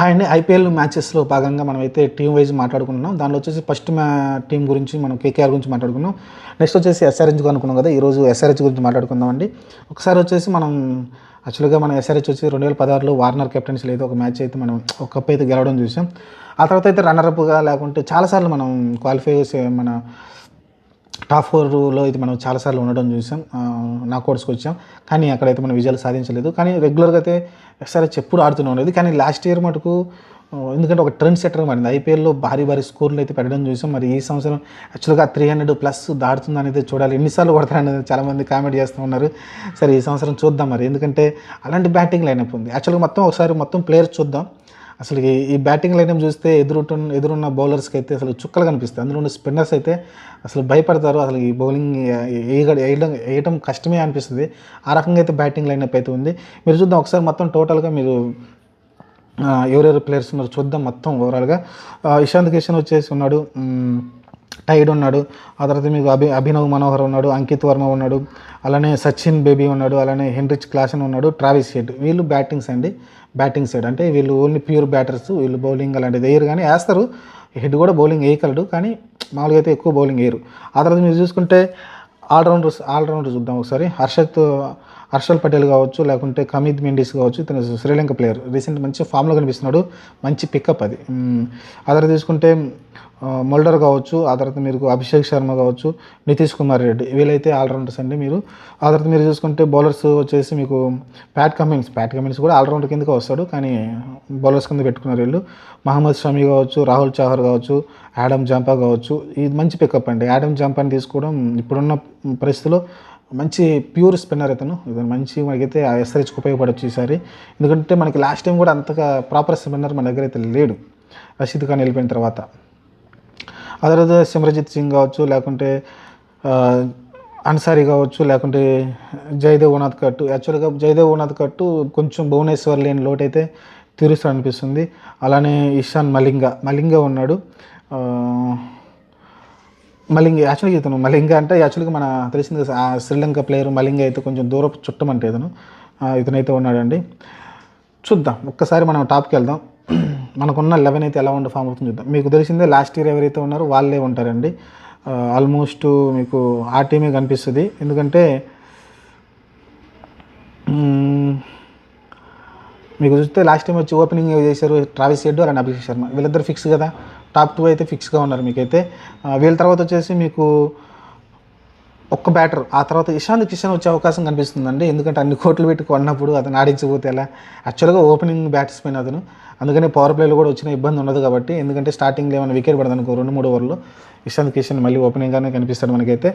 అండి ఐపీఎల్ మ్యాచెస్లో భాగంగా మనమైతే టీం వైజ్ మాట్లాడుకుంటున్నాం. దానిలో వచ్చేసి ఫస్ట్ టీం గురించి మనం కేకేఆర్ గురించి మాట్లాడుకున్నాం. నెక్స్ట్ వచ్చేసి ఎస్ఆర్హెచ్ అనుకున్నాం కదా, ఈరోజు ఎస్ఆర్హెచ్ గురించి మాట్లాడుకుందామండి. ఒకసారి వచ్చేసి మనం యాక్చువల్గా మన ఎస్ఆర్హెచ్ వచ్చి 2016లో వార్నర్ కెప్టెన్సీలో అయితే ఒక మ్యాచ్ అయితే మనం ఒక కప్ అయితే గెలవడం చూసాం. ఆ తర్వాత అయితే రన్నరప్గా లేకుంటే చాలాసార్లు మనం క్వాలిఫై చేసే మన టాప్ 4లో అయితే మనం చాలాసార్లు ఉండడం చూసాం. నాకౌట్స్కి వచ్చాం, కానీ అక్కడైతే మనం విజయాలు సాధించలేదు. కానీ రెగ్యులర్గా అయితే ఎస్ఆర్హెచ్ ఎప్పుడు ఆడుతూనే ఉండేది. కానీ లాస్ట్ ఇయర్ మటుకు ఎందుకంటే ఒక ట్రెండ్ సెటర్ మారింది. ఐపీఎల్లో భారీ స్కోర్లు అయితే పెట్టడం చూసాం. మరి ఈ సంవత్సరం యాక్చువల్గా 300+ దాడుతుంది అనేది చూడాలి. ఎన్నిసార్లు కొడతారనేది చాలామంది కామెంట్ చేస్తూ ఉన్నారు. సరే ఈ సంవత్సరం చూద్దాం మరి, ఎందుకంటే అలాంటి బ్యాటింగ్ లైనప్ ఉంది. యాక్చువల్గా ఒకసారి మొత్తం ప్లేయర్స్ చూద్దాం. అసలు ఈ బ్యాటింగ్ లైనప్ చూస్తే ఎదురున్న బౌలర్స్కి అయితే అసలు చుక్కలు కనిపిస్తాయి. అందులో ఉన్న స్పిన్నర్స్ అయితే అసలు భయపడతారు. అసలు ఈ బౌలింగ్ వేయడం కష్టమే అనిపిస్తుంది. ఆ రకంగా అయితే బ్యాటింగ్ లైనప్ అయితే ఉంది. మీరు చూద్దాం ఒకసారి మొత్తం టోటల్గా మీరు ఎవరెవరు ప్లేయర్స్ ఉన్నారు చూద్దాం మొత్తం ఓవరాల్గా. ఇషాంత్ కిషన్ వచ్చేసి ఉన్నాడు, టైడ్ ఉన్నాడు. ఆ తర్వాత మీకు అభినవ్ మనోహర్ ఉన్నాడు, అంకిత్ వర్మ ఉన్నాడు, అలానే సచిన్ బేబీ ఉన్నాడు, అలానే హెన్రిచ్ క్లాసన్ ఉన్నాడు, ట్రావిస్ హెడ్. వీళ్ళు బ్యాటింగ్ సైడ్ అంటే వీళ్ళు ఓన్లీ ప్యూర్ బ్యాటర్స్. వీళ్ళు బౌలింగ్ అలాంటిది వేయరు, కానీ వేస్తారు. హెడ్ కూడా బౌలింగ్ వేయగలడు, కానీ మామూలుగా అయితే ఎక్కువ బౌలింగ్ వేయరు. ఆ తర్వాత మీరు చూసుకుంటే ఆల్రౌండర్ చూద్దాం ఒకసారి. హర్షల్ పటేల్ కావచ్చు, లేకుంటే కమిద్ మెండిస్ కావచ్చు. ఇతను శ్రీలంక ప్లేయర్, రీసెంట్ మంచి ఫామ్లో కనిపిస్తున్నాడు, మంచి పికప్ అది. ఆ తర్వాత తీసుకుంటే మొల్డర్ కావచ్చు, ఆ తర్వాత మీరు అభిషేక్ శర్మ కావచ్చు, నితీష్ కుమార్ రెడ్డి, వీళ్ళైతే ఆల్రౌండర్స్ అండి. మీరు ఆ తర్వాత మీరు చూసుకుంటే బౌలర్స్ వచ్చేసి మీకు ప్యాట్ కమిన్స్ కూడా ఆల్రౌండర్ కిందకి వస్తాడు, కానీ బౌలర్స్ కింద పెట్టుకున్నారు వీళ్ళు. మహమ్మద్ షమి కావచ్చు, రాహుల్ చహర్ కావచ్చు, యాడమ్ జంపా కావచ్చు. ఇది మంచి పికప్ అండి. యాడమ్ జంపాని తీసుకోవడం ఇప్పుడున్న పరిస్థితిలో మంచి ప్యూర్ స్పిన్నర్ ఇతను మంచి మనకైతే ఎస్ఆర్హెచ్కి ఉపయోగపడవచ్చు ఈసారి. ఎందుకంటే మనకి లాస్ట్ టైం కూడా అంతగా ప్రాపర్ స్పిన్నర్ మన దగ్గర అయితే లేడు, రషీద్ ఖాన్ వెళ్ళిపోయిన తర్వాత. ఆ తర్వాత సిమ్రజిత్ సింగ్ కావచ్చు, లేకుంటే అన్సారీ కావచ్చు, లేకుంటే జయదేవ్ ఉనాద్కట్. యాక్చువల్గా జయదేవ్ ఉనాద్కట్ కొంచెం భువనేశ్వర్ లేని లోటు అయితే తీరుస్తూ అనిపిస్తుంది. అలానే ఇషాన్ మలింగా ఉన్నాడు. యాక్చువల్గా ఇతను మలింగ అంటే యాక్చువల్గా మన తెలిసింది శ్రీలంక ప్లేయర్. మలింగ అయితే కొంచెం దూరపు చుట్టం అంటే ఇతనైతే ఉన్నాడండి. చూద్దాం ఒక్కసారి మనం టాప్కి వెళ్దాం. మనకున్న 11 అయితే ఎలా ఉండే ఫామ్ అవుతుంది చూద్దాం. మీకు తెలిసిందే లాస్ట్ ఇయర్ ఎవరైతే ఉన్నారో వాళ్ళే ఉంటారండి. ఆల్మోస్ట్ మీకు ఆ టీమే కనిపిస్తుంది. ఎందుకంటే మీకు చూస్తే లాస్ట్ టైం వచ్చి ఓపెనింగ్ చేశారు ట్రావిస్ హెడ్ అలానే అభిషేక్ శర్మ, వీళ్ళిద్దరు ఫిక్స్ కదా. టాప్ 2 అయితే ఫిక్స్గా ఉన్నారు మీకైతే. వీళ్ళ తర్వాత వచ్చేసి మీకు ఒక్క బ్యాటర్, ఆ తర్వాత ఇషాంత్ కిషన్ వచ్చే అవకాశం కనిపిస్తుందండి. ఎందుకంటే అన్ని కోట్లు పెట్టి కొన్నప్పుడు అతను ఆడించకపోతే ఎలా. యాక్చువల్గా ఓపెనింగ్ బ్యాట్స్మెన్ అతను, అందుకని పవర్ ప్లేలో కూడా వచ్చిన ఇబ్బంది ఉండదు కాబట్టి. ఎందుకంటే స్టార్టింగ్లో ఏమైనా వికెట్ పడదు అనుకో 2-3 ఓవర్లో, ఇషాంత్ కిషన్ మళ్ళీ ఓపెనింగ్గానే కనిపిస్తాడు మనకైతే.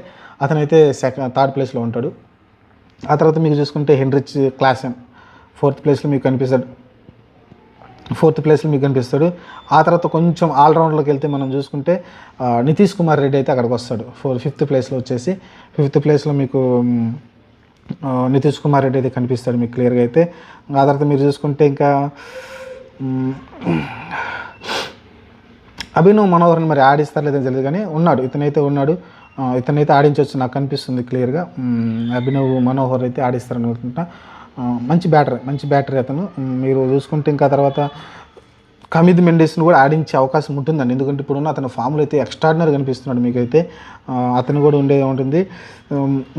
అతనైతే థర్డ్ ప్లేస్లో ఉంటాడు. ఆ తర్వాత మీకు చూసుకుంటే హెన్రిచ్ క్లాసన్ ఫోర్త్ ప్లేస్లో మీకు కనిపిస్తాడు. ఆ తర్వాత కొంచెం ఆల్రౌండ్లోకి వెళ్తే మనం చూసుకుంటే నితీష్ కుమార్ రెడ్డి అయితే అక్కడికి వస్తాడు. ఫిఫ్త్ ప్లేస్లో మీకు నితీష్ కుమార్ రెడ్డి అయితే కనిపిస్తాడు మీకు క్లియర్గా అయితే. ఆ తర్వాత మీరు చూసుకుంటే ఇంకా అభినవ్ మనోహర్ని మరి ఆడిస్తారు లేదని తెలియదు, కానీ ఇతనైతే ఆడించవచ్చు నాకు కనిపిస్తుంది క్లియర్గా. అభినవ్ మనోహర్ అయితే ఆడిస్తారని అనుకుంటా. మంచి బ్యాటర్ అతను. మీరు చూసుకుంటే ఇంకా తర్వాత కమిద్ మెండిస్ని కూడా ఆడించే అవకాశం ఉంటుందండి. ఎందుకంటే ఇప్పుడున్న అతని ఫామ్లో అయితే ఎక్స్ట్రాడినరీ కనిపిస్తున్నాడు మీకైతే. అతను కూడా ఉంటుంది.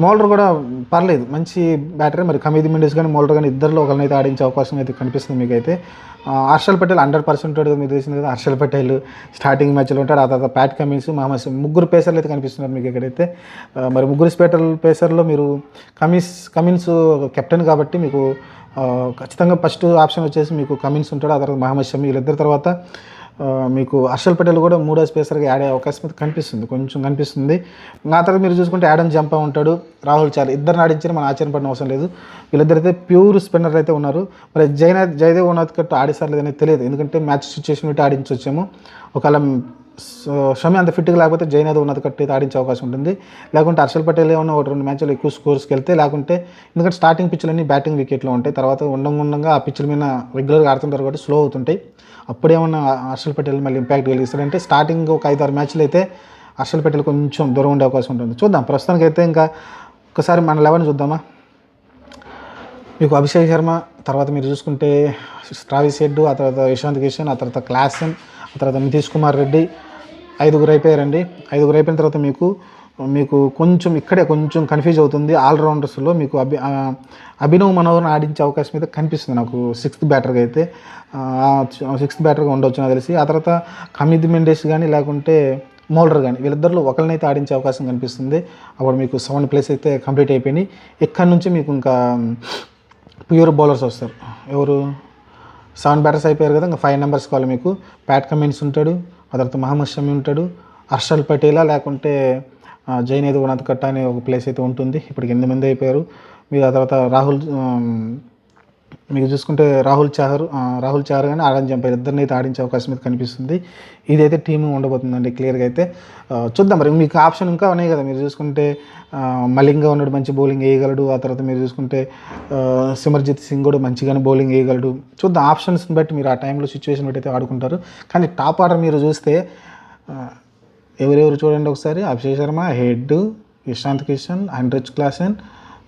మౌల్డర్ కూడా పర్లేదు, మంచి బ్యాటరీ. మరి కమిద్ మెండిస్ కానీ మౌల్డర్ కానీ ఇద్దరిలో ఒకరినైతే ఆడించే అవకాశం అయితే కనిపిస్తుంది మీకైతే. హర్షల్ పటేల్ 100% ఉంటాడు, మీరు తెలిసింది కదా. హర్షల్ పటేల్ స్టార్టింగ్ మ్యాచ్లో ఉంటాడు. ఆ తర్వాత ప్యాట్ కమిన్స్, మహమ్మద్ షమి, ముగ్గురు పేసర్లు అయితే కనిపిస్తున్నారు మీకు ఇక్కడైతే. మరి ముగ్గురు పేసర్లో మీరు కమిన్స్ కెప్టెన్ కాబట్టి మీకు ఖచ్చితంగా ఫస్ట్ ఆప్షన్ వచ్చేసి మీకు కమిన్స్ ఉంటాడు. ఆ తర్వాత మహమ్మద్ షమి, వీళ్ళిద్దరి తర్వాత మీకు హర్షల్ పటేల్ కూడా మూడో స్పేసర్గా యాడ్ అయ్యే అవకాశం అయితే కొంచెం కనిపిస్తుంది. ఆ తర్వాత మీరు చూసుకుంటే యాడమ్ జంపా ఉంటాడు, రాహుల్ చహర్, ఇద్దరిని ఆడించారు, మనం ఆశ్చర్యపడిన అవసరం లేదు. వీళ్ళిద్దరైతే ప్యూర్ స్పిన్నర్ అయితే ఉన్నారు. మరి జయదేవ్ ఉనాద్కట్ ఆడిస్తారు లేదనేది తెలియదు, ఎందుకంటే మ్యాచ్ సిచ్యువేషన్ బట్టి ఆడించవచ్చేమో. ఒకవేళ షమి అంత ఫిట్గా లేకపోతే జయదేవ్ ఉనాద్కట్ అయితే ఆడించే అవకాశం ఉంటుంది. లేకుంటే హర్షల్ పటేల్ ఏమన్నా 1-2 మ్యాచ్లు ఎక్కువ స్కోర్స్కి వెళ్తే, లేకుంటే ఎందుకంటే స్టార్టింగ్ పిచ్చులన్నీ బ్యాటింగ్ వికెట్లో ఉంటాయి. తర్వాత ఉండంగా ఆ పిచ్చుల మీద రెగ్యులర్గా ఆడుతుంటారు కాబట్టి స్లో అవుతుంటాయి. అప్పుడేమన్నా హర్షల్ పటేల్ మళ్ళీ ఇంపాక్ట్ కలిగిస్తాడంటే స్టార్టింగ్ ఒక 5-6 మ్యాచ్లు అయితే హర్షల్ పటేల్ కొంచెం దూరం ఉండే అవకాశం ఉంటుంది. చూద్దాం ప్రస్తుతానికి అయితే. ఇంకా ఒకసారి మన 11 చూద్దామా. మీకు అభిషేక్ శర్మ, తర్వాత మీరు చూసుకుంటే ట్రావిస్ హెడ్, ఆ తర్వాత యశ్వంత్ కిషన్, ఆ తర్వాత క్లాసన్, ఆ తర్వాత నితీష్ కుమార్ రెడ్డి, 5గురు అయిపోయారండి. 5గురు అయిపోయిన తర్వాత మీకు కొంచెం ఇక్కడే కొంచెం కన్ఫ్యూజ్ అవుతుంది. ఆల్రౌండర్స్లో మీకు అభినవ్ మనోహర్ని ఆడించే అవకాశం అయితే కనిపిస్తుంది నాకు సిక్స్త్ బ్యాటర్గా అయితే. సిక్స్త్ బ్యాటర్గా ఉండొచ్చు నాకు తెలిసి. ఆ తర్వాత హమీద్ మెండేస్ కానీ లేకుంటే మౌల్డర్ కానీ వీళ్ళిద్దరిలో ఒకరినైతే ఆడించే అవకాశం కనిపిస్తుంది. అప్పుడు మీకు 7 ప్లేస్ అయితే కంప్లీట్ అయిపోయినాయి. ఇక్కడ నుంచి మీకు ఇంకా ప్యూర్ బౌలర్స్ వస్తారు. ఎవరు 7 బ్యాటర్స్ అయిపోయారు కదా, ఇంకా 5 నెంబర్స్ కావాలి మీకు. ప్యాట్ కమిన్స్ ఉంటాడు, ఆ తర్వాత మహమ్మద్ షమి ఉంటాడు, హర్షల్ పటేలా లేకుంటే జైనేద్ ఉనత్కట్ట అనే ఒక ప్లేస్ అయితే ఉంటుంది. ఇప్పటికి 8 మంది అయిపోయారు. మీరు ఆ తర్వాత మీకు చూసుకుంటే రాహుల్ చాహర్ కానీ ఆడని చంపారు, ఇద్దరిని అయితే ఆడించే అవకాశం అయితే కనిపిస్తుంది. ఇదైతే టీము ఉండబోతుందండి క్లియర్గా అయితే. చూద్దాం మరి. మీకు ఆప్షన్ ఇంకా ఉన్నాయి కదా, మీరు చూసుకుంటే మలింగా ఉన్నాడు, మంచి బౌలింగ్ వేయగలడు. ఆ తర్వాత మీరు చూసుకుంటే సిమర్జిత్ సింగ్ కూడా మంచిగానే బౌలింగ్ వేయగలడు. చూద్దాం, ఆప్షన్స్ని బట్టి మీరు ఆ టైంలో సిచ్యువేషన్ బట్టి అయితే ఆడుకుంటారు. కానీ టాప్ ఆర్డర్ మీరు చూస్తే ఎవరెవరు చూడండి ఒకసారి. Abhishek Sharma, head, Ishant Kishan, Heinrich Klaasen,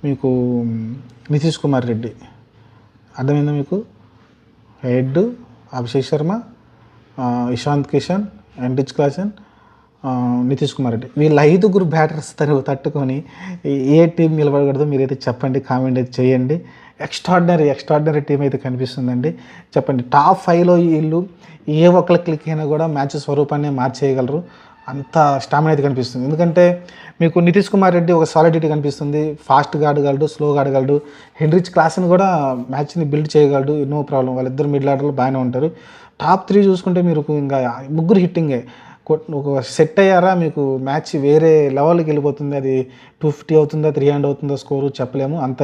మీకు నితీష్ కుమార్ రెడ్డి. అర్థమైందా మీకు? Head, Abhishek Sharma, Ishant Kishan, Heinrich Klaasen, Nitish Kumar Reddy. వీళ్ళ 5గురు బ్యాటర్స్ తట్టుకొని ఏ టీం నిలబడకూడదో మీరైతే చెప్పండి, కామెంట్ అయితే చేయండి. ఎక్స్ట్రాడినరీ టీం అయితే కనిపిస్తుందండి. చెప్పండి, టాప్ 5లో వీళ్ళు ఏ ఒక్కళ్ళ క్లిక్ అయినా కూడా మ్యాచ్ స్వరూపాన్ని మార్చేయగలరు. అంత స్టామినా అయితే కనిపిస్తుంది. ఎందుకంటే మీకు నితీష్ కుమార్ రెడ్డి ఒక సాలిడిటీ కనిపిస్తుంది. ఫాస్ట్గా ఆడగలడు, స్లోగా ఆడగలడు. హెన్రిచ్ క్లాసెన్ కూడా మ్యాచ్ని బిల్డ్ చేయగలడు, నో ప్రాబ్లం. వాళ్ళిద్దరు మిడిల్ ఆర్డర్లో బాగానే ఉంటారు. టాప్ 3 చూసుకుంటే మీరు ఇంకా ముగ్గురు హిట్టింగే. ఒక సెట్ అయ్యారా మీకు మ్యాచ్ వేరే లెవెల్కి వెళ్ళిపోతుంది. అది 250 అవుతుందా, 300 అవుతుందా స్కోరు చెప్పలేము. అంత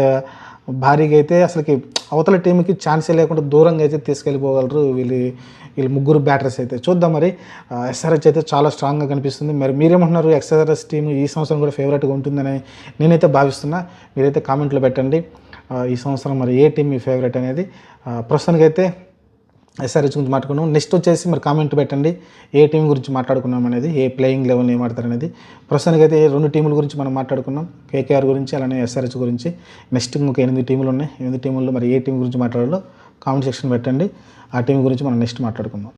భారీగా అయితే అసలుకి అవతల టీంకి ఛాన్సే లేకుండా దూరంగా అయితే తీసుకెళ్ళిపోగలరు వీళ్ళు ముగ్గురు బ్యాటర్స్ అయితే. చూద్దాం మరి. ఎస్ఆర్హెచ్ అయితే చాలా స్ట్రాంగ్గా కనిపిస్తుంది. మరి మీరేమంటున్నారు? ఎస్ఆర్హెచ్ టీం ఈ సంవత్సరం కూడా ఫేవరెట్గా ఉంటుందని నేనైతే భావిస్తున్నా. మీరైతే కామెంట్లో పెట్టండి ఈ సంవత్సరం మరి ఏ టీం మీ ఫేవరెట్ అనేది. ప్రస్తుతానికైతే ఎస్ఆర్హెచ్ గురించి మాట్లాడుకున్నాం. నెక్స్ట్ వచ్చేసి మరి కామెంట్ పెట్టండి ఏ టీం గురించి మాట్లాడుకున్నాం అనేది, ఏ ప్లేయింగ్ లెవెల్ ఏం ఆడతారు అనేది. ప్రస్తుతానికైతే 2 టీముల గురించి మనం మాట్లాడుకున్నాం, కేకేఆర్ గురించి అలానే ఎస్ఆర్హెచ్ గురించి. నెక్స్ట్ ఇంకొక 8 టీములు ఉన్నాయి. 8 టీముల్లో మరి ఏ టీం గురించి మాట్లాడాలో కామెంట్ సెక్షన్ పెట్టండి. ఆ టీం గురించి మనం నెక్స్ట్ మాట్లాడుకుందాం.